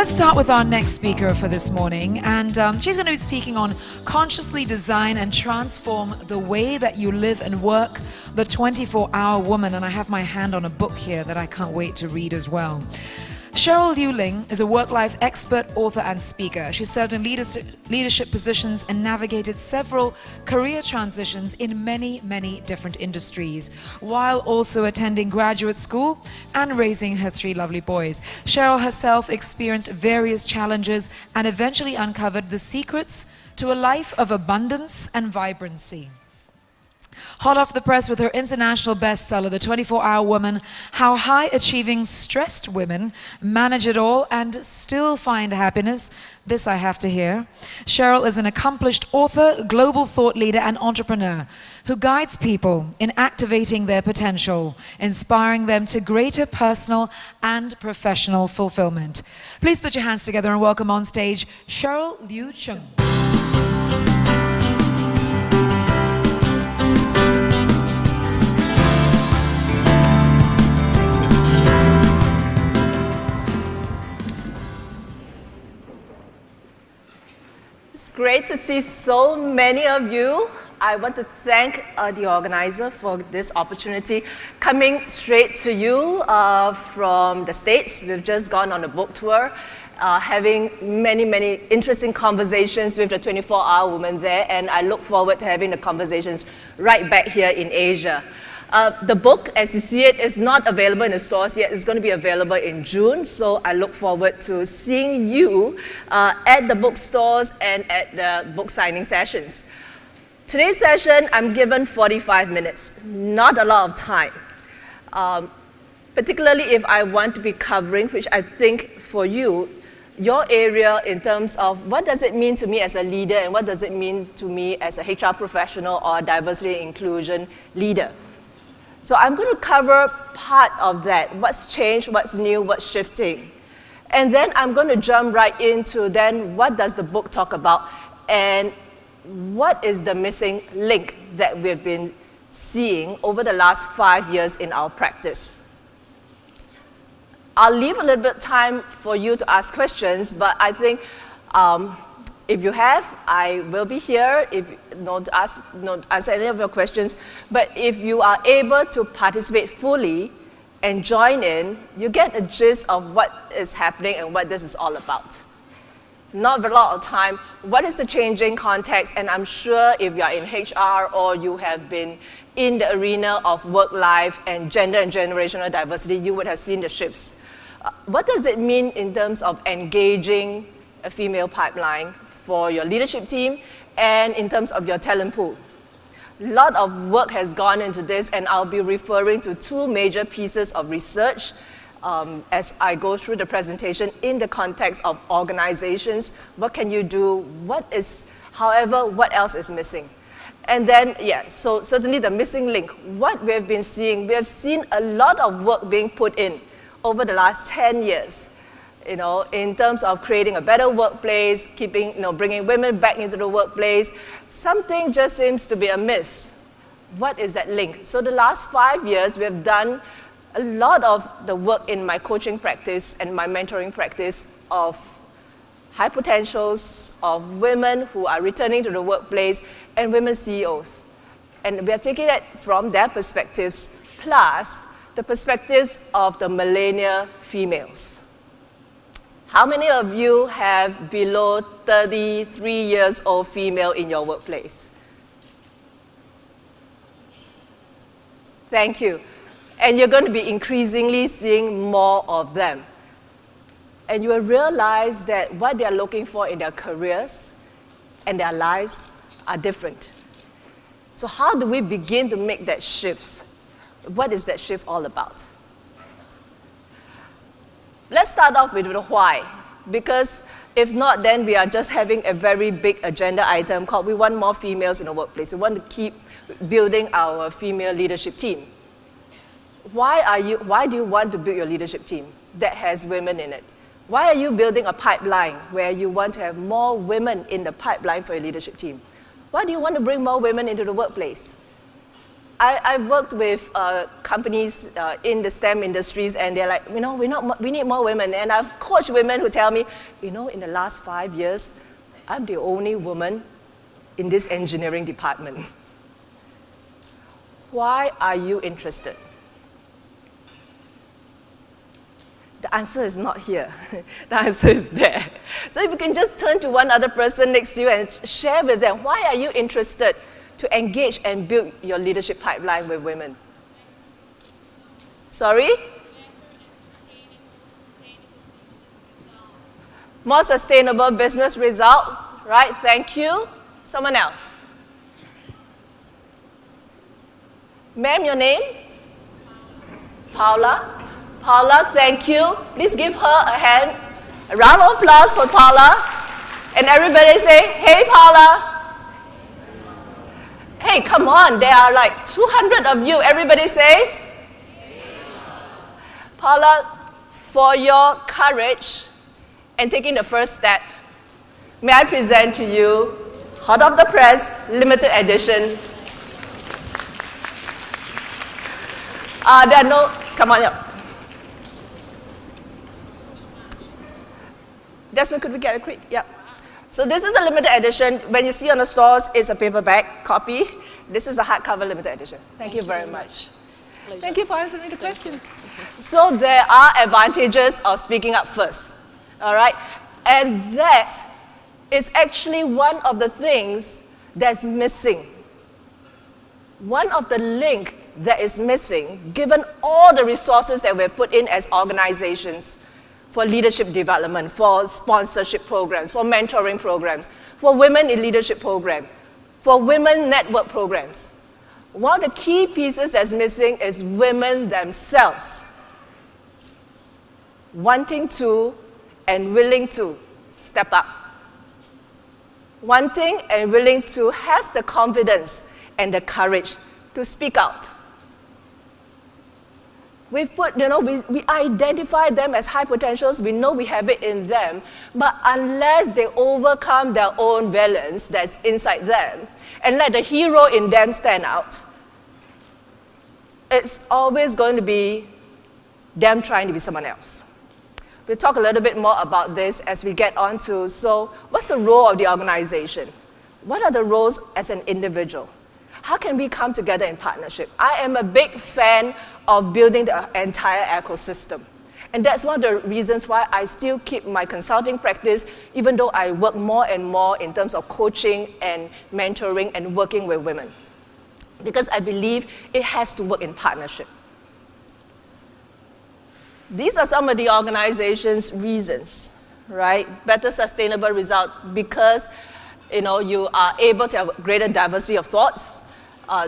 let's start with our next speaker for this morning, and she's going to be speaking on consciously design and transform the way that you live and work, the 24-hour woman, and I have my hand on a book here that I can't wait to read as well. Cheryl Liew-Chng is a work-life expert, author, and speaker. She served in leadership positions and navigated several career transitions in many, many different industries, while also attending graduate school and raising her 3 lovely boys. Cheryl herself experienced various challenges and eventually uncovered the secrets to a life of abundance and vibrancy. Hot off the press with her international bestseller, The 24-Hour Woman, How High-Achieving Stressed Women Manage It All and Still Find Happiness. This I have to hear. Cheryl is an accomplished author, global thought leader, and entrepreneur who guides people in activating their potential, inspiring them to greater personal and professional fulfillment. Please put your hands together and welcome on stage Cheryl Liew-Chng. It's great to see so many of you. I want to thank the organizer for this opportunity. Coming straight to you from the States, we've just gone on a book tour, having many, many interesting conversations with the 24-hour woman there, and I look forward to having the conversations right back here in Asia. The book, as you see it, is not available in the stores yet. It's going to be available in June, so I look forward to seeing you at the bookstores and at the book signing sessions. Today's session, I'm given 45 minutes, not a lot of time. Particularly if I want to be covering, which I think for you, your area in terms of what does it mean to me as a leader and what does it mean to me as a HR professional or diversity and inclusion leader. So I'm going to cover part of that, what's changed, what's new, what's shifting. And then I'm going to jump right into then what does the book talk about and what is the missing link that we've been seeing over the last 5 years in our practice. I'll leave a little bit of time for you to ask questions, but I think if you have, I will be here to answer any of your questions. But if you are able to participate fully and join in, you get a gist of what is happening and what this is all about. Not a lot of time. What is the changing context? And I'm sure if you are in HR or you have been in the arena of work life and gender and generational diversity, you would have seen the shifts. What does it mean in terms of engaging a female pipeline for your leadership team and in terms of your talent pool? A lot of work has gone into this, and I'll be referring to 2 major pieces of research as I go through the presentation in the context of organizations. What can you do? What else is missing? And then, so certainly the missing link. What we have been seeing, we have seen a lot of work being put in over the last 10 years. In terms of creating a better workplace, bringing women back into the workplace, something just seems to be amiss. What is that link? So the last 5 years, we have done a lot of the work in my coaching practice and my mentoring practice of high potentials, of women who are returning to the workplace, and women CEOs. And we are taking it from their perspectives, plus the perspectives of the millennial females. How many of you have below 33 years old female in your workplace? Thank you. And you're going to be increasingly seeing more of them. And you will realize that what they're looking for in their careers and their lives are different. So how do we begin to make that shift? What is that shift all about? Let's start off with the why, because if not, then we are just having a very big agenda item called we want more females in the workplace. We want to keep building our female leadership team. Why do you want to build your leadership team that has women in it? Why are you building a pipeline where you want to have more women in the pipeline for your leadership team? Why do you want to bring more women into the workplace? I worked with companies in the STEM industries, and they're like, we need more women. And I've coached women who tell me, in the last 5 years, I'm the only woman in this engineering department. Why are you interested? The answer is not here. The answer is there. So if you can just turn to one other person next to you and share with them, why are you interested to engage and build your leadership pipeline with women? Sorry? More sustainable business result, right? Thank you. Someone else. Ma'am, your name? Paula. Paula, thank you. Please give her a hand. A round of applause for Paula. And everybody say, hey, Paula. Hey, come on. There are like 200 of you. Everybody says, Paula, for your courage and taking the first step, may I present to you, hot off the press, limited edition. There are no, come on up. Desmond, could we get a quick, yeah. So this is a limited edition. When you see on the stores, it's a paperback copy. This is a hardcover limited edition. Thank you very much. Pleasure. Thank you for answering the question. So there are advantages of speaking up first, all right? And that is actually one of the things that's missing. One of the link that is missing, given all the resources that we've put in as organizations for leadership development, for sponsorship programs, for mentoring programs, for women in leadership program, for women network programs. One of the key pieces that's missing is women themselves wanting to and willing to step up. Wanting and willing to have the confidence and the courage to speak out. We've put, we identify them as high potentials. We know we have it in them. But unless they overcome their own violence that's inside them and let the hero in them stand out, it's always going to be them trying to be someone else. We'll talk a little bit more about this as we get on to, so what's the role of the organization? What are the roles as an individual? How can we come together in partnership? I am a big fan of building the entire ecosystem. And that's one of the reasons why I still keep my consulting practice, even though I work more and more in terms of coaching and mentoring and working with women. Because I believe it has to work in partnership. These are some of the organization's reasons, right? Better sustainable result because you are able to have greater diversity of thoughts.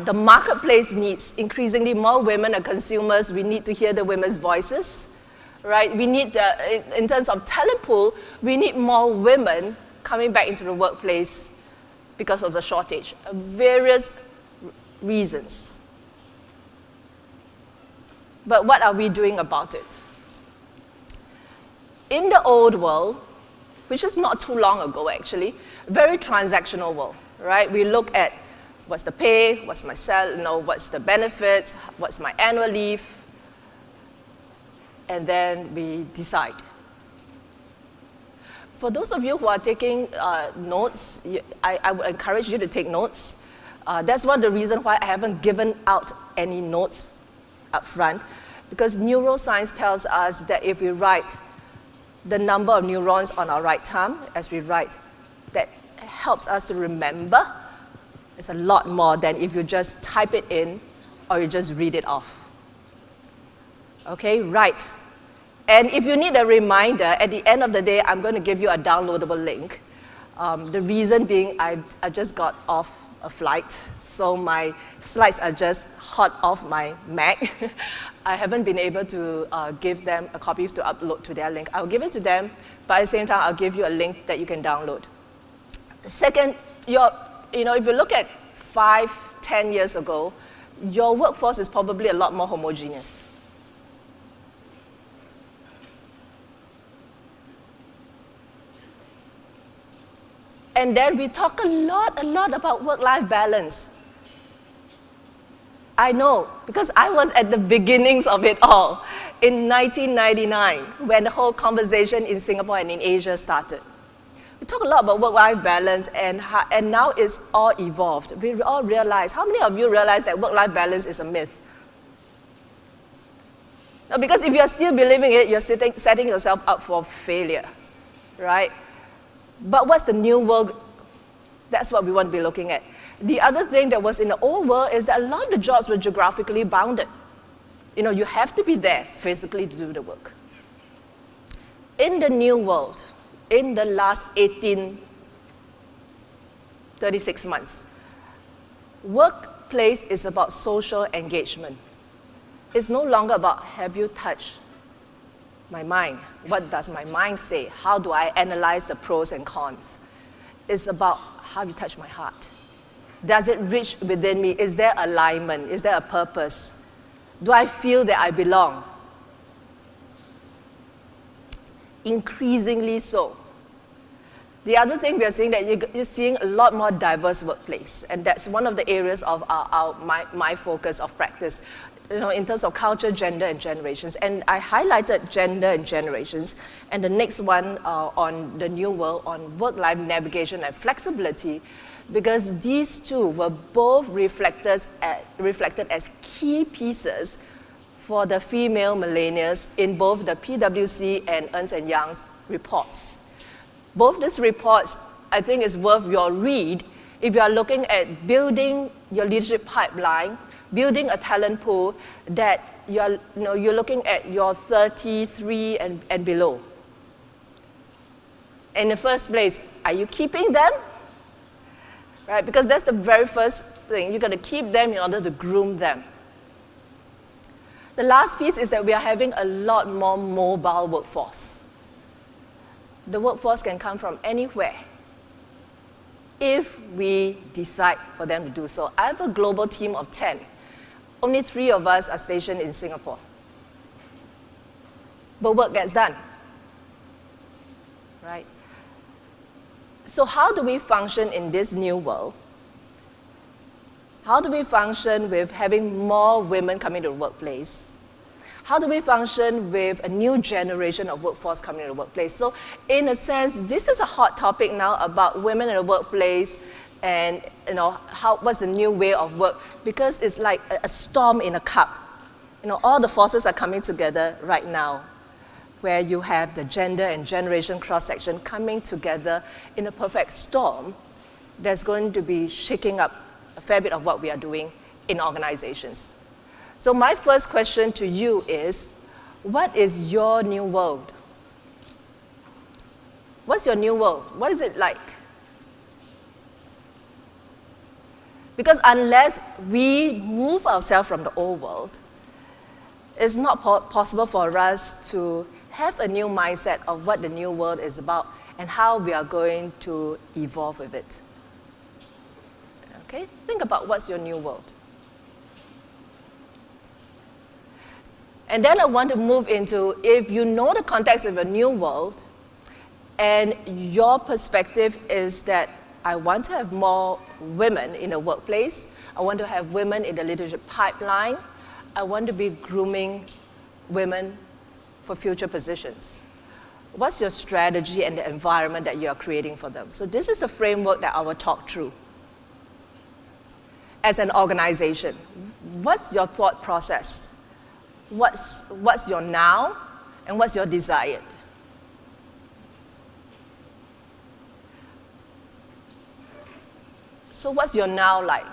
The marketplace needs increasingly more women and consumers. We need to hear the women's voices, right? We need, in terms of talent pool, we need more women coming back into the workplace because of the shortage. Various reasons. But what are we doing about it? In the old world, which is not too long ago actually, very transactional world, right? We look at what's the pay, what's my salary, what's the benefits, what's my annual leave, and then we decide. For those of you who are taking notes, I would encourage you to take notes. That's one of the reasons why I haven't given out any notes up front, because neuroscience tells us that if we write the number of neurons on our right thumb as we write, that helps us to remember. It's a lot more than if you just type it in or you just read it off. Okay, right. And if you need a reminder, at the end of the day, I'm going to give you a downloadable link. The reason being, I just got off a flight, so my slides are just hot off my Mac. I haven't been able to give them a copy to upload to their link. I'll give it to them, but at the same time, I'll give you a link that you can download. Second, if you look at 5-10 years ago, your workforce is probably a lot more homogeneous. And then we talk a lot about work-life balance. I know, because I was at the beginnings of it all in 1999, when the whole conversation in Singapore and in Asia started. We talk a lot about work-life balance, and now it's all evolved. We all realize, how many of you realize that work-life balance is a myth? No, because if you're still believing it, you're setting yourself up for failure, right? But what's the new world? That's what we want to be looking at. The other thing that was in the old world is that a lot of the jobs were geographically bounded. You know, you have to be there physically to do the work. In the new world, in the last 36 months, workplace is about social engagement. It's no longer about, have you touched my mind? What does my mind say? How do I analyze the pros and cons? It's about, how you touch my heart. Does it reach within me? Is there alignment? Is there a purpose? Do I feel that I belong? Increasingly so. The other thing we are seeing that you're seeing a lot more diverse workplace, and that's one of the areas of my focus of practice, you know, in terms of culture, gender, and generations. And I highlighted gender and generations, and the next one on the new world, on work-life navigation and flexibility, because these two were both reflected as key pieces for the female millennials in both the PwC and Ernst & Young's reports. Both these reports, I think, is worth your read if you are looking at building your leadership pipeline, building a talent pool that you're looking at your 33 and below. In the first place, are you keeping them? Right? Because that's the very first thing. You're going to keep them in order to groom them. The last piece is that we are having a lot more mobile workforce. The workforce can come from anywhere if we decide for them to do so. I have a global team of 10. Only 3 of us are stationed in Singapore. But work gets done, right? So how do we function in this new world? How do we function with having more women coming to the workplace? How do we function with a new generation of workforce coming to the workplace? So in a sense, this is a hot topic now about women in the workplace and what's the new way of work, because it's like a storm in a cup. You know, all the forces are coming together right now, where you have the gender and generation cross-section coming together in a perfect storm that's going to be shaking up a fair bit of what we are doing in organizations. So my first question to you is, what is your new world? What's your new world? What is it like? Because unless we move ourselves from the old world, it's not possible for us to have a new mindset of what the new world is about and how we are going to evolve with it. Okay? Think about what's your new world. And then I want to move into, if you know the context of a new world, and your perspective is that I want to have more women in the workplace, I want to have women in the leadership pipeline, I want to be grooming women for future positions. What's your strategy and the environment that you are creating for them? So this is a framework that I will talk through. As an organization, what's your thought process? What's your now, and what's your desired? So what's your now like?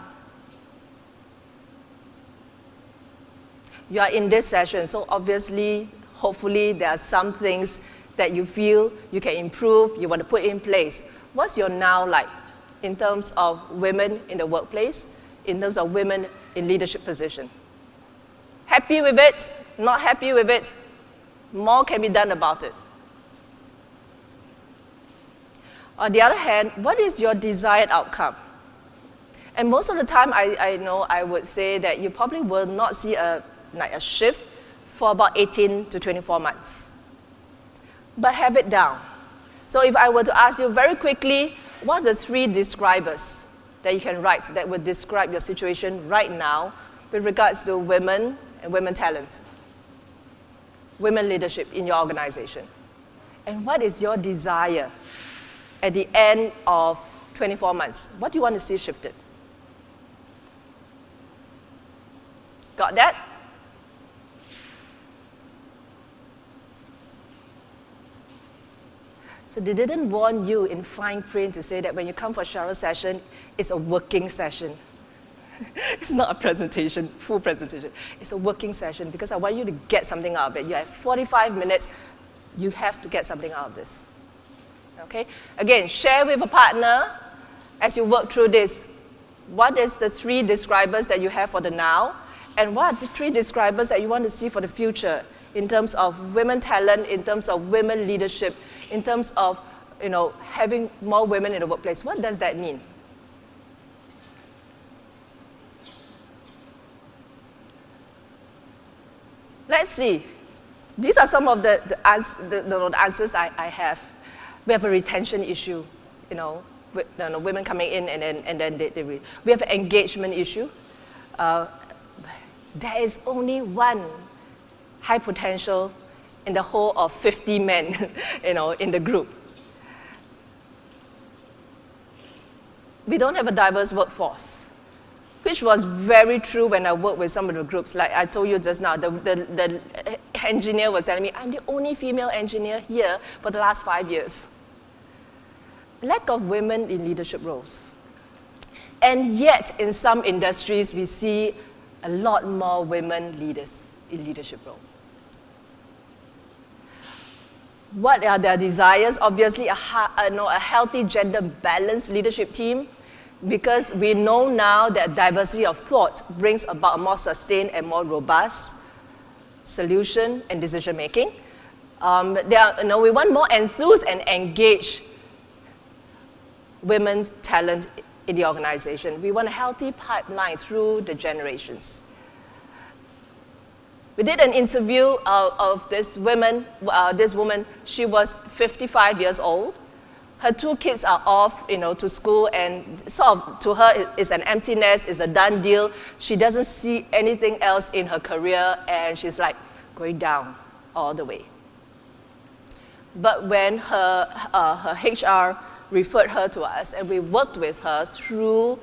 You are in this session, so obviously, hopefully, there are some things that you feel you can improve, you want to put in place. What's your now like in terms of women in the workplace, in terms of women in leadership position? Happy with it? Not happy with it? More can be done about it. On the other hand, what is your desired outcome? And most of the time, I would say that you probably will not see a shift for about 18 to 24 months. But have it down. So if I were to ask you very quickly, what are the 3 describers that you can write that would describe your situation right now with regards to women and women talent, women leadership in your organization? And what is your desire at the end of 24 months? What do you want to see shifted? Got that? So they didn't warn you in fine print to say that when you come for Cheryl's session, it's a working session. It's not a presentation, full presentation. It's a working session because I want you to get something out of it. You have 45 minutes. You have to get something out of this. Okay? Again, share with a partner as you work through this. What is the 3 describers that you have for the now? And what are the 3 describers that you want to see for the future in terms of women talent, in terms of women leadership, in terms of having more women in the workplace? What does that mean? Let's see. These are some of the answers I have. We have a retention issue, with women coming in and then we have an engagement issue. There is only one high potential in the whole of 50 men, in the group. We don't have a diverse workforce, which was very true when I worked with some of the groups. Like I told you just now, the engineer was telling me, I'm the only female engineer here for the last 5 years. Lack of women in leadership roles. And yet, in some industries, we see a lot more women leaders in leadership roles. What are their desires? Obviously, a healthy gender-balanced leadership team, because we know now that diversity of thought brings about a more sustained and more robust solution and decision-making. We want more enthused and engaged women talent in the organization. We want a healthy pipeline through the generations. We did an interview of this woman. She was 55 years old. Her 2 kids are off, to school, and sort of to her it's an empty nest, it's a done deal. She doesn't see anything else in her career, and she's like going down all the way. But when her HR referred her to us, and we worked with her through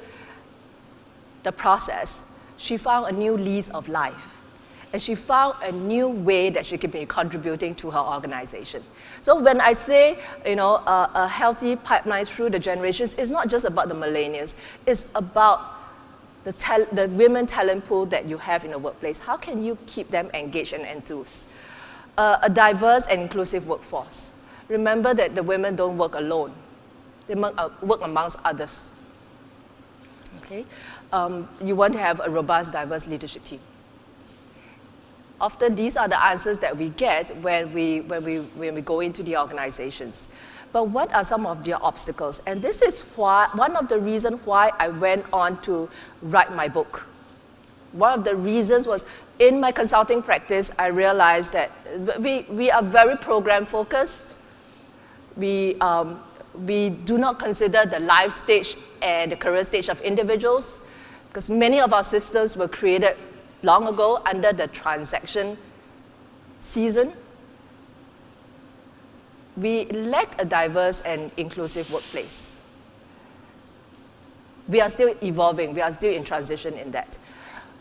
the process, she found a new lease of life. And she found a new way that she could be contributing to her organization. So when I say, a healthy pipeline through the generations, it's not just about the millennials. It's about the women talent pool that you have in the workplace. How can you keep them engaged and enthused? A diverse and inclusive workforce. Remember that the women don't work alone. They work amongst others. Okay? You want to have a robust, diverse leadership team. Often these are the answers that we get when we go into the organizations. But what are some of the obstacles? And this is one of the reasons why I went on to write my book. One of the reasons was, in my consulting practice, I realized that we are very program focused. We do not consider the life stage and the career stage of individuals, because many of our systems were created long ago under the transaction season. We lack a diverse and inclusive workplace. We are still evolving. We are still in transition in that.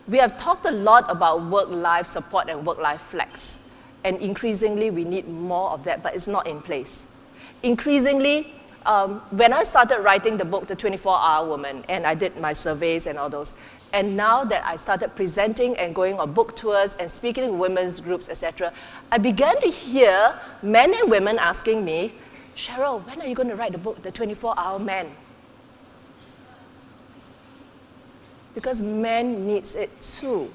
We have talked a lot about work-life support and work-life flex. And increasingly, we need more of that, but it's not in place. Increasingly, when I started writing the book, The 24-Hour Woman, and I did my surveys and all those, and now that I started presenting and going on book tours and speaking in women's groups, etc., I began to hear men and women asking me, Cheryl, when are you going to write the book, The 24-Hour Man? Because men needs it too.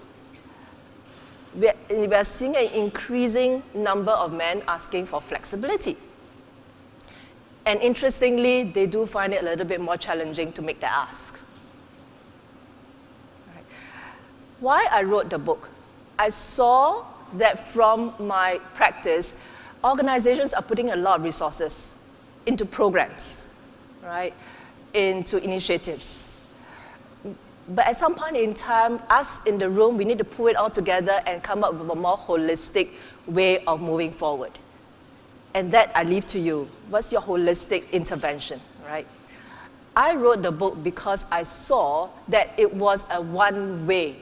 We are seeing an increasing number of men asking for flexibility. And interestingly, they do find it a little bit more challenging to make the ask. Why I wrote the book? I saw that from my practice, organizations are putting a lot of resources into programs, right? Into initiatives. But at some point in time, us in the room, we need to pull it all together and come up with a more holistic way of moving forward. And that I leave to you. What's your holistic intervention, right? I wrote the book because I saw that it was a one-way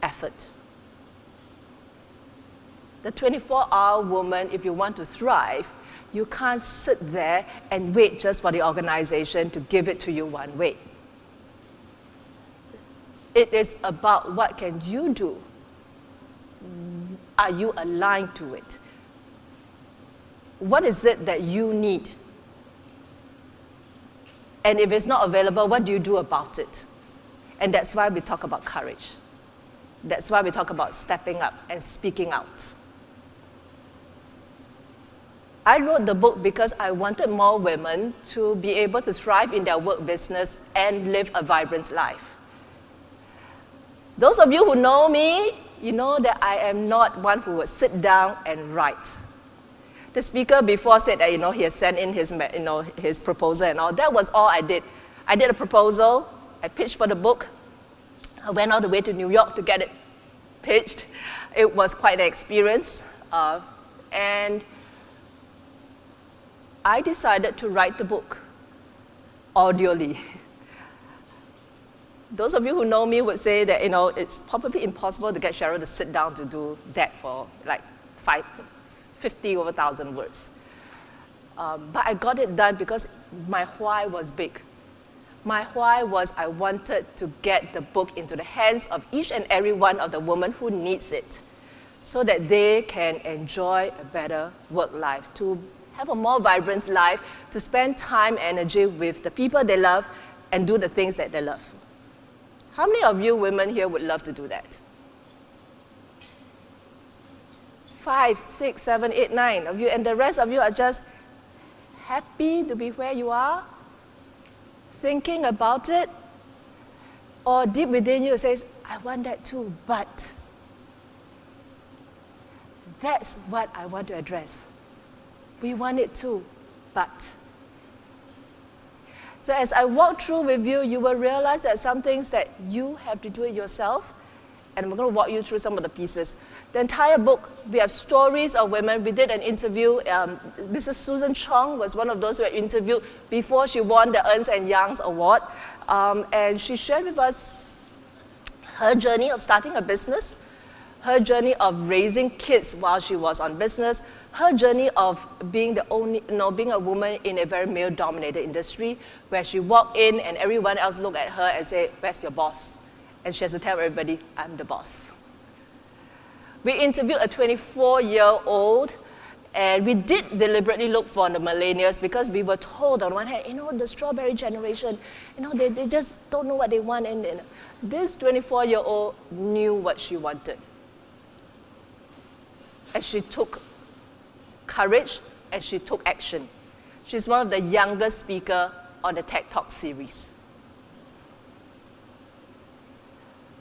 effort. The 24-hour woman, if you want to thrive, you can't sit there and wait just for the organization to give it to you one way. It is about what can you do. Are you aligned to it? What is it that you need? And if it's not available, what do you do about it? And that's why we talk about courage. That's why we talk about stepping up and speaking out. I wrote the book because I wanted more women to be able to thrive in their work business and live a vibrant life. Those of you who know me, you know that I am not one who would sit down and write. The speaker before said that, he has sent in his proposal and all. That was all I did. I did a proposal, I pitched for the book, I went all the way to New York to get it pitched. It was quite an experience, and I decided to write the book audioly. Those of you who know me would say that it's probably impossible to get Cheryl to sit down to do that for like 50,000 words. But I got it done because my why was big. My why was I wanted to get the book into the hands of each and every one of the women who needs it, so that they can enjoy a better work life, to have a more vibrant life, to spend time, energy with the people they love and do the things that they love. How many of you women here would love to do that? 5, 6, 7, 8, 9 of you, and the rest of you are just happy to be where you are, thinking about it, or deep within you says, I want that too, but. That's what I want to address. We want it too, but. So as I walk through with you, you will realize that some things that you have to do it yourself, and we're going to walk you through some of the pieces. The entire book, we have stories of women. We did an interview. Mrs. Susan Chong was one of those who were interviewed before she won the Ernst & Young's award. And she shared with us her journey of starting a business, her journey of raising kids while she was on business, her journey of being being a woman in a very male-dominated industry, where she walked in and everyone else looked at her and said, "Where's your boss?" And she has to tell everybody, "I'm the boss." We interviewed a 24-year-old, and we did deliberately look for the millennials because we were told on one hand, the strawberry generation, they just don't know what they want. And this 24-year-old knew what she wanted. And she took courage, and she took action. She's one of the youngest speakers on the TED Talk series.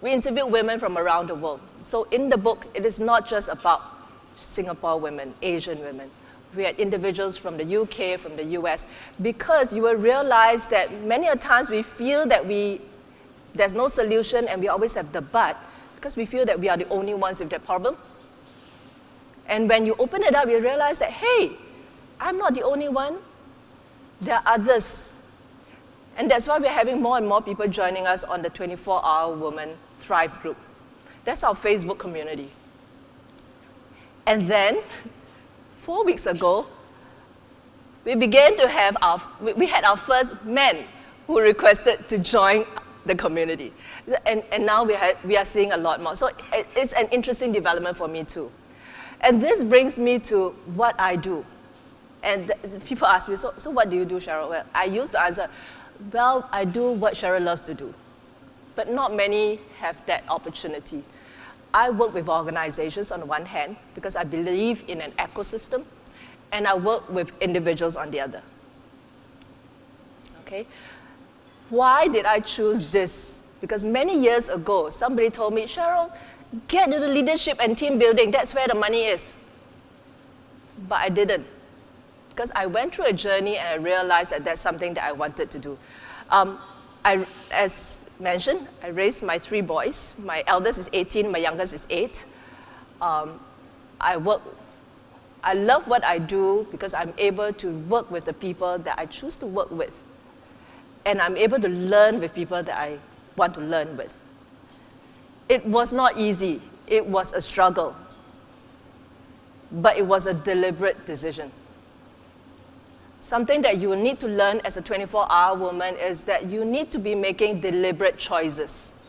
We interviewed women from around the world. So in the book, it is not just about Singapore women, Asian women. We had individuals from the UK, from the US, because you will realize that many a times we feel that there's no solution and we always have the but, because we feel that we are the only ones with that problem. And when you open it up, you realize that, hey, I'm not the only one. There are others. And that's why we're having more and more people joining us on the 24-hour Woman Thrive group. That's our Facebook community. And then, 4 weeks ago, we began to have we had our first men who requested to join the community. And now we are seeing a lot more. So it's an interesting development for me too. And this brings me to what I do. And people ask me, so what do you do, Cheryl? Well, I used to answer, well, I do what Cheryl loves to do. But not many have that opportunity. I work with organizations on the one hand, because I believe in an ecosystem, and I work with individuals on the other. Okay? Why did I choose this? Because many years ago, somebody told me, Cheryl, get into leadership and team building. That's where the money is. But I didn't. Because I went through a journey and I realized that that's something that I wanted to do. as mentioned, I raised my 3 boys. My eldest is 18, my youngest is 8. I love what I do because I'm able to work with the people that I choose to work with. And I'm able to learn with people that I want to learn with. It was not easy. It was a struggle. But it was a deliberate decision. Something that you will need to learn as a 24-hour woman is that you need to be making deliberate choices.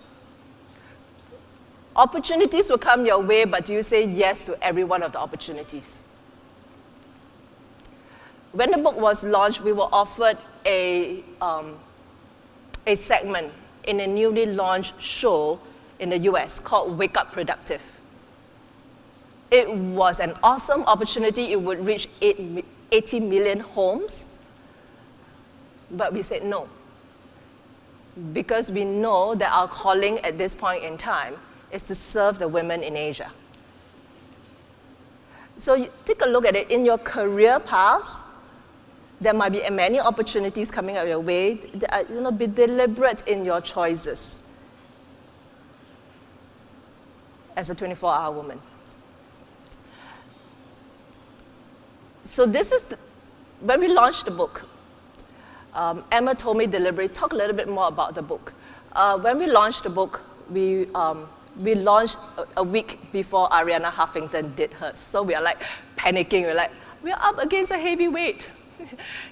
Opportunities will come your way, but do you say yes to every one of the opportunities? When the book was launched, we were offered a segment in a newly launched show in the US called Wake Up Productive. It was an awesome opportunity. It would reach 80 million homes. But we said no. Because we know that our calling at this point in time is to serve the women in Asia. So you take a look at it. In your career paths, there might be many opportunities coming up your way. Be deliberate in your choices as a 24-hour woman. So this is, when we launched the book, Emma told me deliberately, talk a little bit more about the book. When we launched the book, we launched a week before Arianna Huffington did hers. So we are like panicking, we're up against a heavy weight.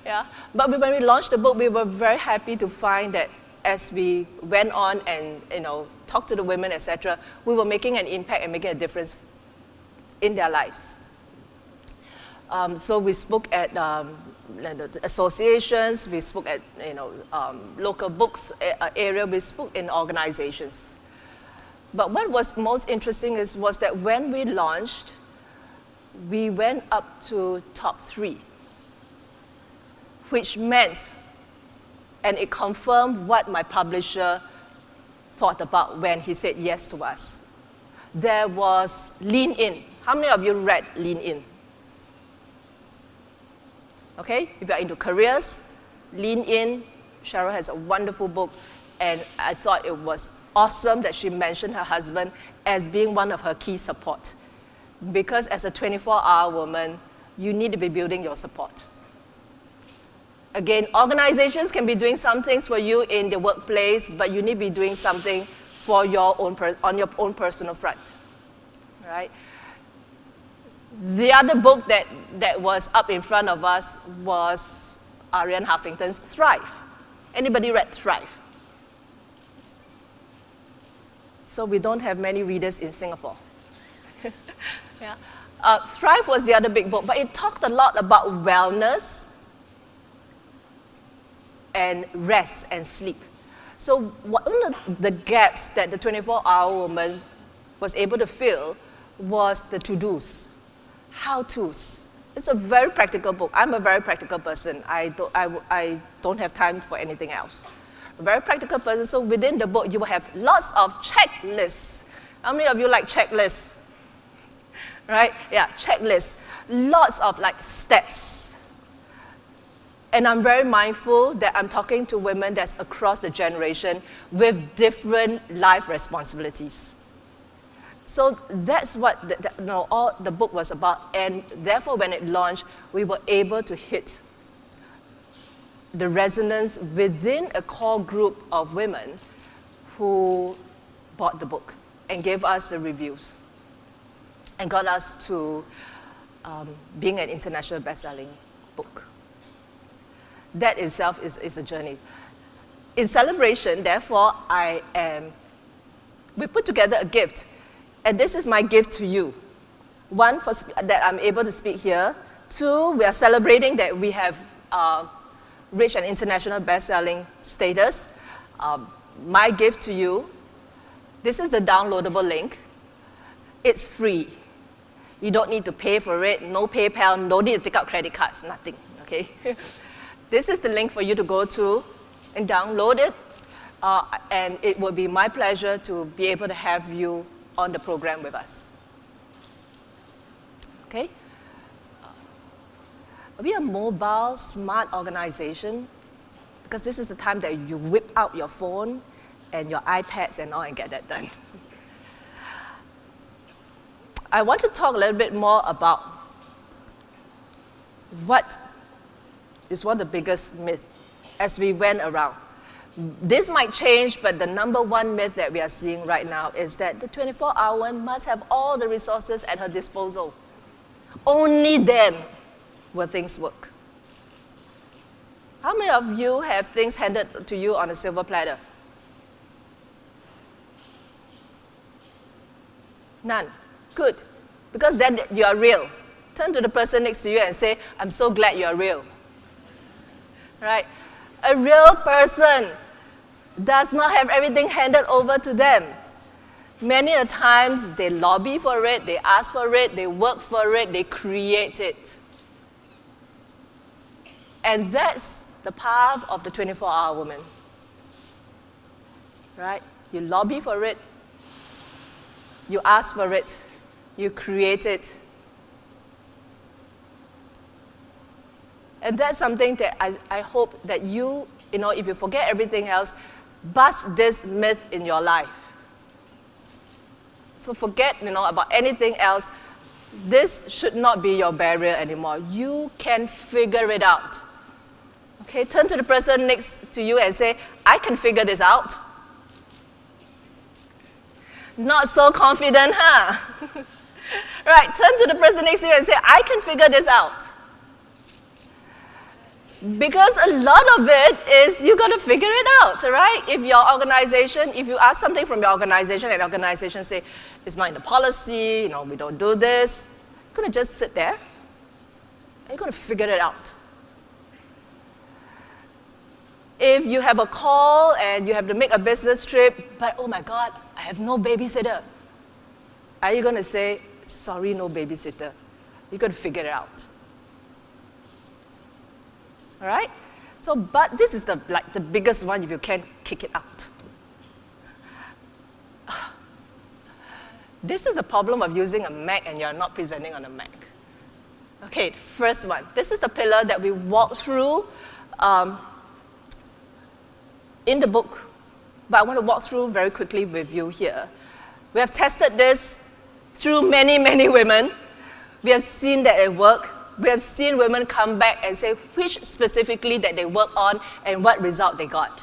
Yeah. But when we launched the book, we were very happy to find that as we went on and talked to the women, etc., we were making an impact and making a difference in their lives. So we spoke at the associations, we spoke at local books area, we spoke in organizations. But what was most interesting was that when we launched, we went up to top 3. Which meant, and it confirmed what my publisher thought about when he said yes to us. There was Lean In. How many of you read Lean In? Okay, if you're into careers, Lean In. Cheryl has a wonderful book, and I thought it was awesome that she mentioned her husband as being one of her key support. Because as a 24-hour woman, you need to be building your support. Again, organizations can be doing some things for you in the workplace, but you need to be doing something for your own on your own personal front, right? The other book that was up in front of us was Arianna Huffington's Thrive. Anybody read Thrive? So we don't have many readers in Singapore. Yeah. Thrive was the other big book, but it talked a lot about wellness and rest and sleep. So one of the gaps that the 24-hour woman was able to fill was the to-dos, how-tos. It's a very practical book. I'm a very practical person. I don't have time for anything else. A very practical person, so within the book you will have lots of checklists. How many of you like checklists? Right? Yeah, checklists. Lots of steps. And I'm very mindful that I'm talking to women that's across the generation with different life responsibilities. So that's what all the book was about. And therefore, when it launched, we were able to hit the resonance within a core group of women who bought the book and gave us the reviews and got us to being an international best-selling book. That itself is a journey. In celebration, therefore, we put together a gift. And this is my gift to you. One, that I'm able to speak here. Two, we are celebrating that we have reached an international best-selling status. My gift to you, this is the downloadable link. It's free. You don't need to pay for it, no PayPal, no need to take out credit cards, nothing, okay? This is the link for you to go to and download it, and it will be my pleasure to be able to have you on the program with us. Okay? We are a mobile, smart organization. Because this is the time that you whip out your phone and your iPads and all and get that done. I want to talk a little bit more about what is one of the biggest myths as we went around. This might change, but the number one myth that we are seeing right now is that the 24-hour one must have all the resources at her disposal. Only then will things work. How many of you have things handed to you on a silver platter? None. Good. Because then you are real. Turn to the person next to you and say, I'm so glad you are real. Right? A real person does not have everything handed over to them. Many a times they lobby for it, they ask for it, they work for it, they create it. And that's the path of the 24-hour woman. Right? You lobby for it, you ask for it, you create it. And that's something that I hope that you, if you forget everything else, bust this myth in your life. If you forget, about anything else, this should not be your barrier anymore. You can figure it out. Okay, turn to the person next to you and say, I can figure this out. Not so confident, huh? Right, turn to the person next to you and say, I can figure this out. Because a lot of it is you got to figure it out, right? If your organization, if you ask something from your organization and the organization say, it's not in the policy, we don't do this, you're going to just sit there and you're going to figure it out. If you have a call and you have to make a business trip, but oh my God, I have no babysitter, are you going to say, sorry, no babysitter? You're going to figure it out. All right? So, but this is the biggest one if you can kick it out. This is the problem of using a Mac and you're not presenting on a Mac. Okay, first one. This is the pillar that we walk through in the book, but I want to walk through very quickly with you here. We have tested this through many, many women. We have seen that it works. We have seen women come back and say which specifically that they work on and what result they got.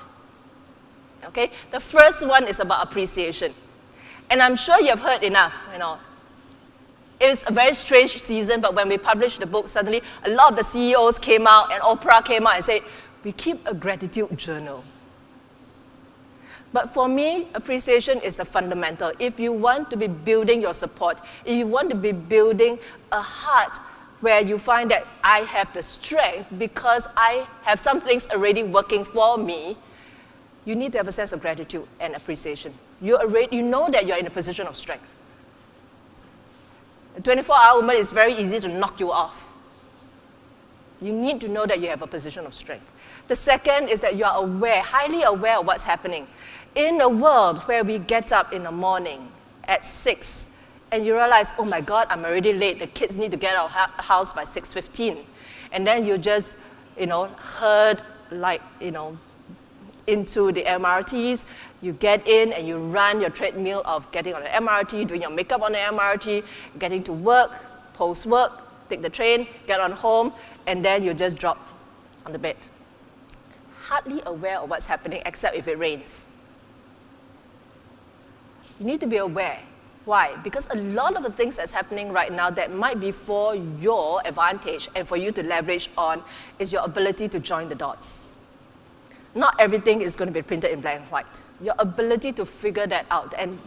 Okay? The first one is about appreciation. And I'm sure you've heard enough, It's a very strange season, but when we published the book, suddenly a lot of the CEOs came out and Oprah came out and said, we keep a gratitude journal. But for me, appreciation is the fundamental. If you want to be building your support, if you want to be building a heart where you find that I have the strength because I have some things already working for me, you need to have a sense of gratitude and appreciation. You know that you're in a position of strength. A 24-hour woman is very easy to knock you off. You need to know that you have a position of strength. The second is that you are aware, highly aware of what's happening. In a world where we get up in the morning at 6 and you realize, oh my God, I'm already late. The kids need to get out of the house by 6:15. And then you just, herd into the MRTs. You get in and you run your treadmill of getting on the MRT, doing your makeup on the MRT, getting to work, post-work, take the train, get on home, and then you just drop on the bed. Hardly aware of what's happening except if it rains. You need to be aware. Why? Because a lot of the things that's happening right now that might be for your advantage and for you to leverage on is your ability to join the dots. Not everything is going to be printed in black and white. Your ability to figure that out. And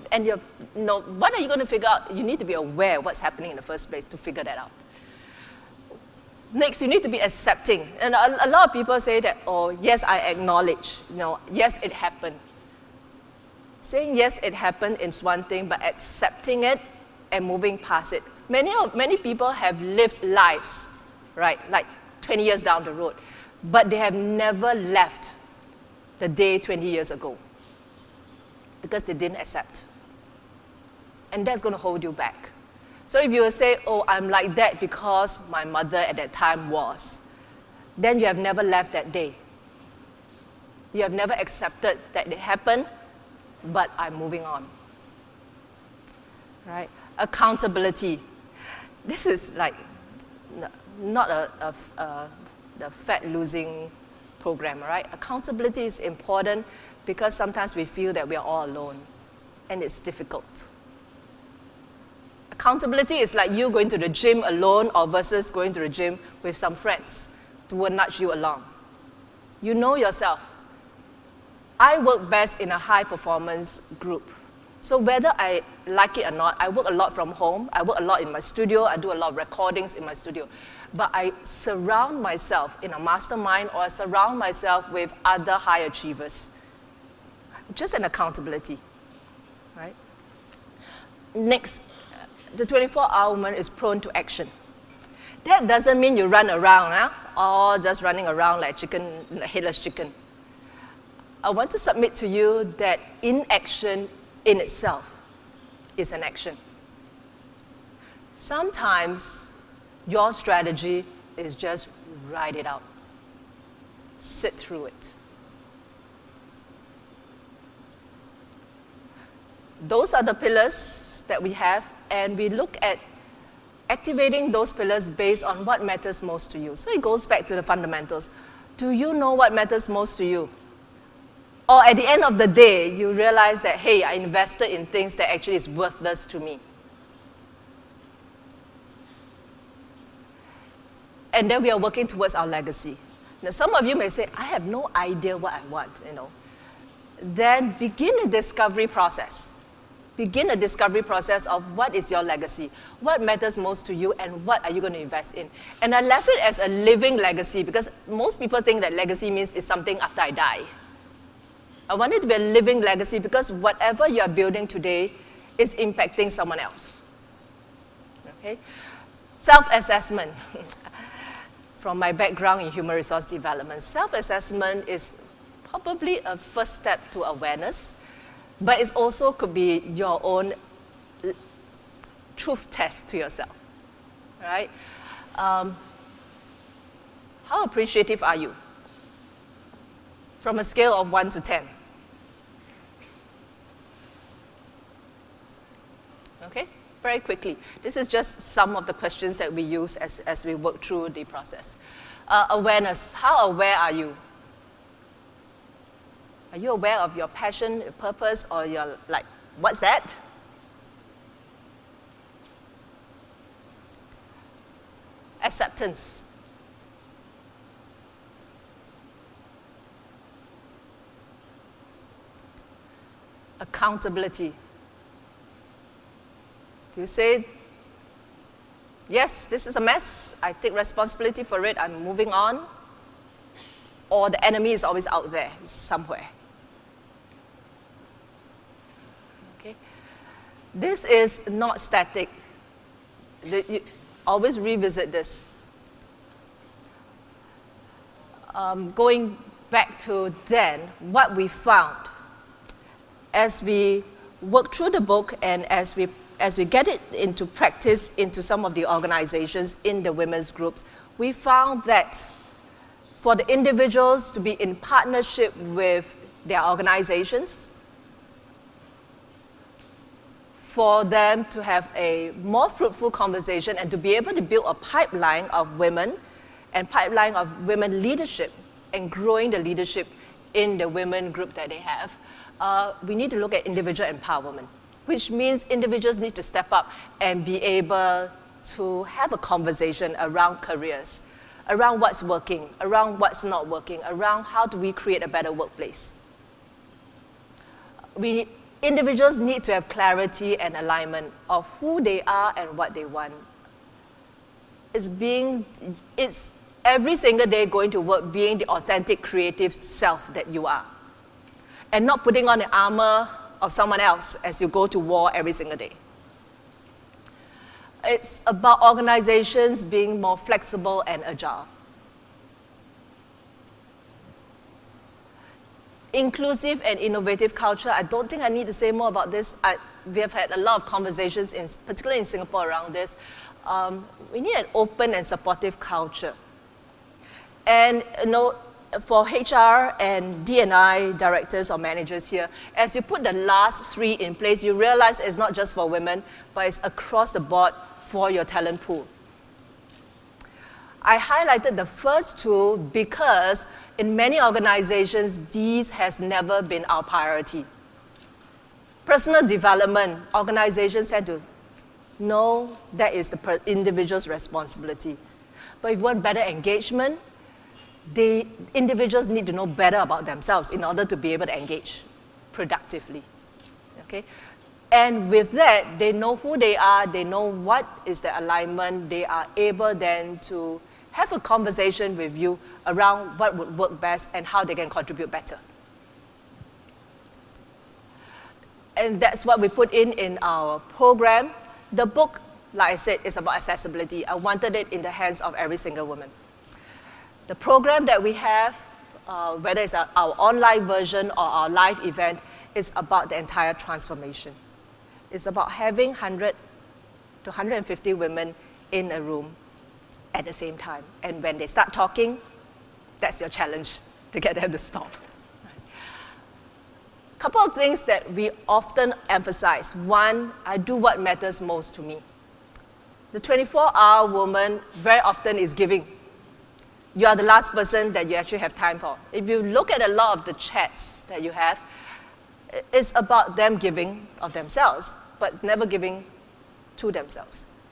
what are you going to figure out? You need to be aware of what's happening in the first place to figure that out. Next, you need to be accepting. And a lot of people say that, oh, yes, I acknowledge. Yes, it happened. Saying yes, it happened is one thing, but accepting it and moving past it. Many people have lived lives, right, like 20 years down the road, but they have never left the day 20 years ago because they didn't accept. And that's going to hold you back. So if you say, oh, I'm like that because my mother at that time was, then you have never left that day. You have never accepted that it happened, but I'm moving on. Right? Accountability. This is like not the fat-losing program, right? Accountability is important because sometimes we feel that we are all alone, and it's difficult. Accountability is like you going to the gym alone or versus going to the gym with some friends who will nudge you along. You know yourself. I work best in a high-performance group. So whether I like it or not, I work a lot from home, I work a lot in my studio, I do a lot of recordings in my studio. But I surround myself in a mastermind or I surround myself with other high achievers. Just an accountability, right? Next, the 24-hour woman is prone to action. That doesn't mean you run around, or just running around like chicken, like headless chicken. I want to submit to you that inaction in itself is an action. Sometimes your strategy is just ride it out. Sit through it. Those are the pillars that we have, and we look at activating those pillars based on what matters most to you. So it goes back to the fundamentals. Do you know what matters most to you? Or at the end of the day, you realize that, hey, I invested in things that actually is worthless to me. And then we are working towards our legacy. Now, some of you may say, I have no idea what I want, Then begin a discovery process. Begin a discovery process of what is your legacy, what matters most to you, and what are you going to invest in. And I left it as a living legacy because most people think that legacy means it's something after I die. I want it to be a living legacy because whatever you are building today is impacting someone else. Okay? Self-assessment. From my background in human resource development, self-assessment is probably a first step to awareness, but it also could be your own truth test to yourself. Right? How appreciative are you? From a scale of 1 to 10. Okay, very quickly. This is just some of the questions that we use as we work through the process. Awareness, how aware are you? Are you aware of your passion, your purpose, or your, like, what's that? Acceptance. Accountability. Do you say, yes, this is a mess, I take responsibility for it, I'm moving on? Or the enemy is always out there, somewhere? Okay. This is not static. You always revisit this. Going back to then, what we found as we work through the book and as we get it into practice into some of the organizations in the women's groups, we found that for the individuals to be in partnership with their organizations, for them to have a more fruitful conversation and to be able to build a pipeline of women and pipeline of women leadership and growing the leadership in the women group that they have, we need to look at individual empowerment, which means individuals need to step up and be able to have a conversation around careers, around what's working, around what's not working, around how do we create a better workplace. Individuals need to have clarity and alignment of who they are and what they want. It's every single day going to work being the authentic, creative self that you are, and not putting on the armor of someone else as you go to war every single day. It's about organizations being more flexible and agile. Inclusive and innovative culture, I don't think I need to say more about this. We have had a lot of conversations, particularly in Singapore, around this. We need an open and supportive culture. And for HR and D&I directors or managers here, as you put the last 3 in place, you realize it's not just for women, but it's across the board for your talent pool. I highlighted the first 2 because in many organizations, these has never been our priority. Personal development, organizations had to know that is the individual's responsibility. But if you want better engagement, the individuals need to know better about themselves in order to be able to engage productively. Okay? And with that, they know who they are, they know what is the alignment, they are able then to have a conversation with you around what would work best and how they can contribute better. And that's what we put in our program. The book, like I said, is about accessibility. I wanted it in the hands of every single woman. The program that we have, whether it's our online version or our live event, is about the entire transformation. It's about having 100 to 150 women in a room at the same time. And when they start talking, that's your challenge to get them to stop. A couple of things that we often emphasize. One, I do what matters most to me. The 24-hour woman very often is giving. You are the last person that you actually have time for. If you look at a lot of the chats that you have, it's about them giving of themselves, but never giving to themselves.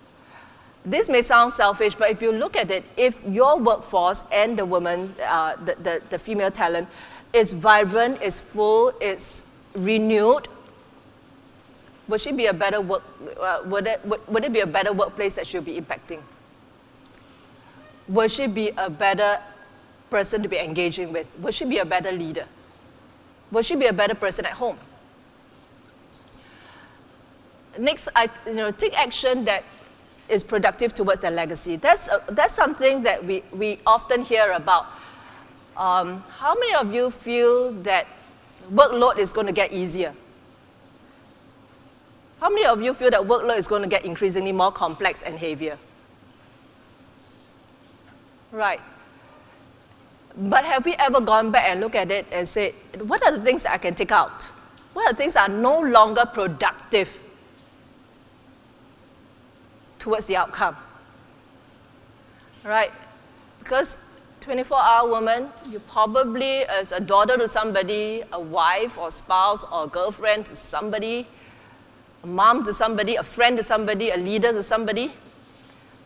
This may sound selfish, but if you look at it, if your workforce and the woman, the female talent, is vibrant, is full, is renewed, would it be a better would it be a better workplace that she'll be impacting? Would she be a better person to be engaging with? Would she be a better leader? Would she be a better person at home? Next, take action that is productive towards their legacy. That's something that we often hear about. How many of you feel that workload is going to get easier? How many of you feel that workload is going to get increasingly more complex and heavier? Right. But have we ever gone back and looked at it and said, what are the things that I can take out? What are the things that are no longer productive towards the outcome? Right? Because 24-hour woman, you probably, as a daughter to somebody, a wife or spouse or girlfriend to somebody, a mom to somebody, a friend to somebody, a leader to somebody.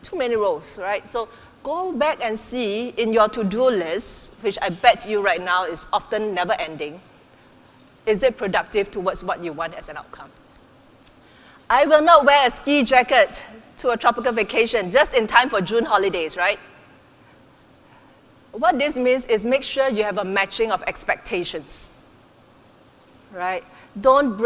Too many roles, right? So go back and see in your to-do list, which I bet you right now is often never ending, is it productive towards what you want as an outcome? I will not wear a ski jacket to a tropical vacation just in time for June holidays, right? What this means is make sure you have a matching of expectations, right? Don't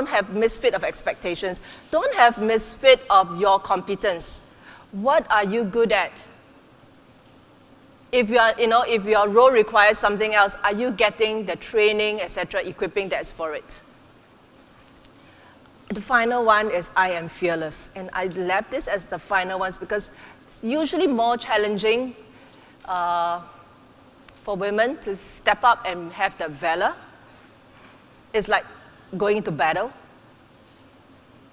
have misfit of expectations. Don't have misfit of your competence. What are you good at? If your role requires something else, are you getting the training, etc., equipping that's for it? The final one is I am fearless. And I left this as the final ones because it's usually more challenging for women to step up and have the valor. It's like going into battle.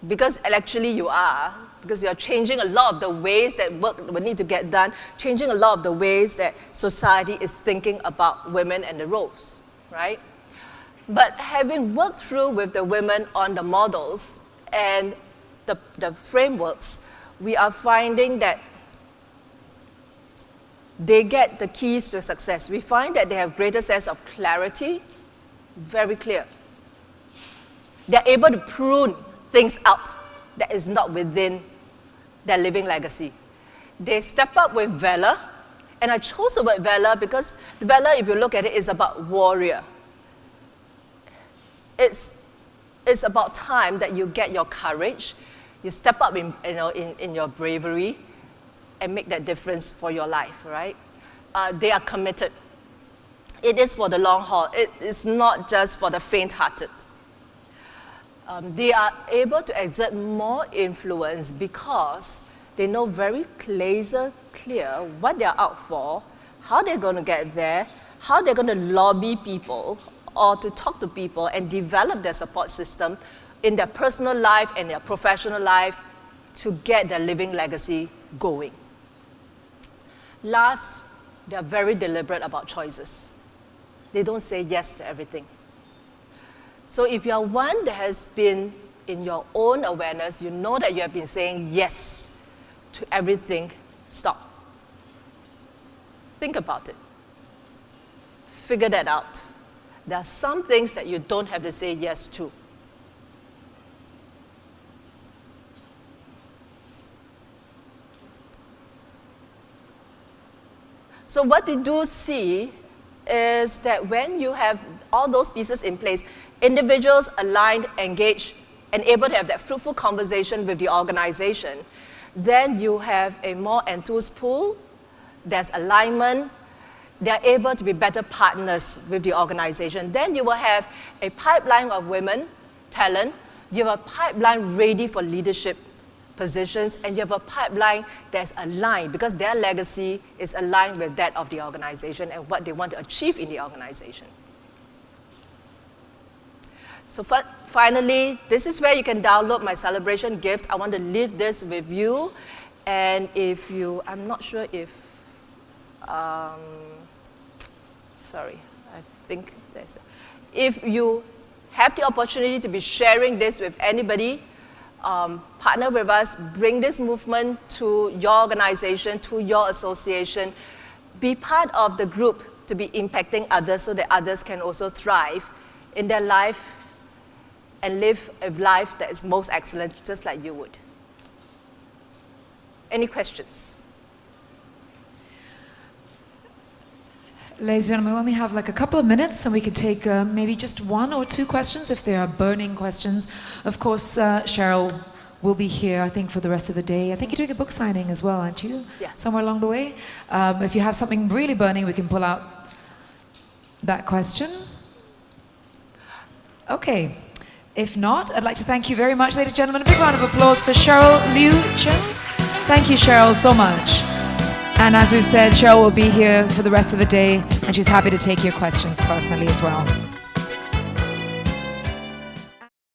Because actually you are, because you're changing a lot of the ways that work will need to get done, changing a lot of the ways that society is thinking about women and the roles, right? But having worked through with the women on the models and the frameworks, we are finding that they get the keys to success. We find that they have greater sense of clarity, very clear. They're able to prune things out that is not within their living legacy. They step up with valor, and I chose the word valor because the valor, if you look at it, is about warrior. It's about time that you get your courage, you step up in your bravery, and make that difference for your life, right? They are committed. It is for the long haul. It is not just for the faint-hearted. They are able to exert more influence because they know very laser clear what they are out for, how they're going to get there, how they're going to lobby people or to talk to people and develop their support system in their personal life and their professional life to get their living legacy going. Last, they are very deliberate about choices. They don't say yes to everything. So if you are one that has been in your own awareness, you know that you have been saying yes to everything, stop. Think about it. Figure that out. There are some things that you don't have to say yes to. So what you do see is that when you have all those pieces in place, individuals aligned, engaged, and able to have that fruitful conversation with the organization, then you have a more enthused pool, there's alignment, they're able to be better partners with the organization. Then you will have a pipeline of women, talent, you have a pipeline ready for leadership positions, and you have a pipeline that's aligned because their legacy is aligned with that of the organization and what they want to achieve in the organization. So finally, this is where you can download my celebration gift. I want to leave this with you. And if you, I'm not sure if, sorry, I think there's, if you have the opportunity to be sharing this with anybody, partner with us, bring this movement to your organization, to your association, be part of the group to be impacting others so that others can also thrive in their life and live a life that is most excellent, just like you would. Any questions? Ladies and gentlemen, we only have like a couple of minutes and we could take maybe just one or two questions if they are burning questions. Of course, Cheryl will be here, I think, for the rest of the day. I think you're doing a book signing as well, aren't you? Yes. Somewhere along the way. If you have something really burning, we can pull out that question. Okay. If not, I'd like to thank you very much, ladies and gentlemen. A big round of applause for Cheryl Liew-Chng. Thank you, Cheryl, so much. And as we've said, Cheryl will be here for the rest of the day, and she's happy to take your questions personally as well.